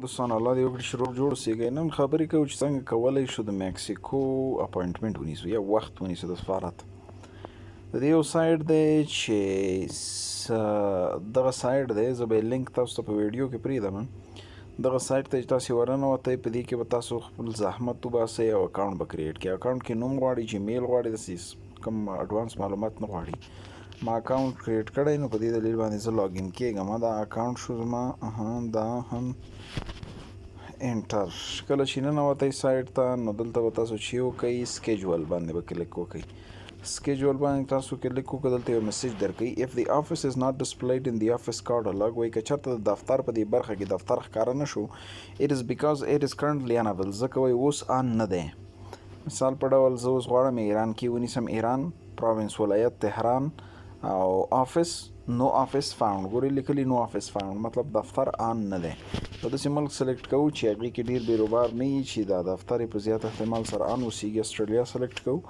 دوستان الله دې وکړي چې روغ جوړ اوسېږئ. نن خبرې کوو چې څنګه کولی شو د مکسیکو اپاینټمنټ ونیسو یا وخت ونیسو د سفارت. د دې یو سایټ دی چې دغه سایټ دی، زه به یې لینک تاسو ته په ویډیو کې پرېږدم. دغه سایټ ته چې تاسې ورنوتئ په دې کې به تاسو خپل زحمت وباسئ او اکاونټ به کریټ کړئ. اکاونټ کې نوم غواړي، جیمیل غواړي، داسې کوم اډوانس معلومات نه غواړي. ما اکاونټ کریټ کړی، نو په دې دلیل باندې زه لاګین کېږم. دا اکاونټ شو زما، دا هم انټر. کله چې ننوتئ سایټ ته نو دلته به تاسو چې وکئ سکیجول باندې به کلیک وکئ. سکیجول باندې تاسو کلیک وکړئ، دلته یو میسیج درکوي if the office is not displayed in the office catalog. وایي که چېرته د دفتر په دې برخه کې دفتر ښکاره نه شو it is because it is currently unavailable. ځکه وایي اوس ان نه دی. مثال په ډول زه اوس غواړم ایران کې ونیسم، ایران پروینس ولایت تهران، او آفس نو آفس فاوند. ګورئ لیکلي نو آفس فاوند، مطلب دفتر ان نه دی. په داسې ملک سلیکټ کوو چې هغې کې ډېر بیروبار نه وي، چې دا دفتر یې په زیات احتمال سره ان اوسېږي. استرالیا سلیکټ کوو.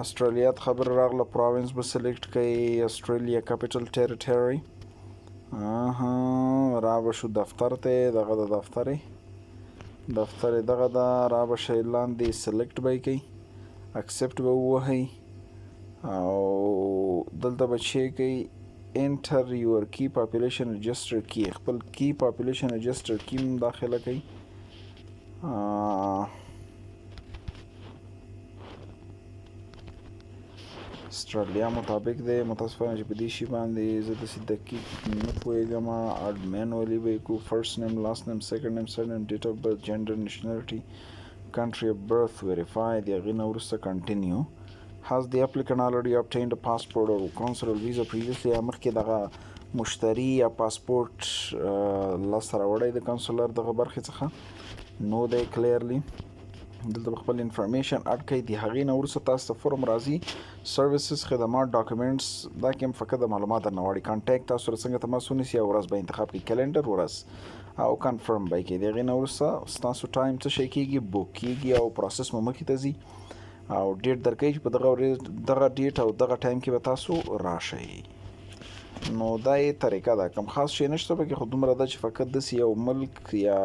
استرالیا ته خبر راغله، پروینس به سلیکټ کوئ، استرالیا کیپیټل ټیریټري. را به شو دفتر ته، دغه د دفتر یې دغه ده. را به شئ لاندې سلیکټ به یې کوئ، اکسپټ به ووهئ، او دلته به چې کوئ انټر یور کی پاپولیشن رجسټر کی. خپل کی پاپولیشن رجسټر کی هم داخله کوئ. استرالیا مطابق دی. متاسفانه چې په دې شي باندې زه داسې دقیق نه پوهېږم. اډ مینولي به یې کوو. فرست نیم، لاست نیم، سیکنډ نیم، سرد نیم، ډیټ اف برث، جنډر، نیشنلټي، کنټري اف برث ویریفای. د هغې نه وروسته کنټینیو. Has the applicant already obtained a passport or consular visa previously؟ یا مخکې دغه مشتری یا پاسپورټ لاسته راوړی د کنسولر دغه برخې څخه؟ نو دی کلیرلی. دلته به خپل انفارمیشن اډ کوئ. د هغې نه وروسته تاسو ته فورم راځي، سروسز، خدمات، ډاکومنټس. دا کې هم فقط د معلومات درنه غواړي. کانټیکټ تاسو سره څنګه تماس ونیسي، او ورځ به انتخاب کړئ، کلنډر ورځ، او کنفرم به یې کړئ. د هغې نه وروسته ستاسو ټایم څه شی کېږي، بوک کېږي، او پروسس مو مخې ته ځي، او ډیټ درکوي چې په دغه ډیټ او دغه ټایم کې به تاسو راشئ. نو دا یې طریقه ده. کوم خاص شی نشته پکې، خو دومره ده چې فقط داسې یو ملک یا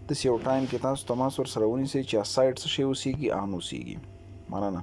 داسې یو ټایم کې تاسو تماس ورسره ونیسئ چې سایټ څه شی اوسېږي، ان اوسېږي. مننه.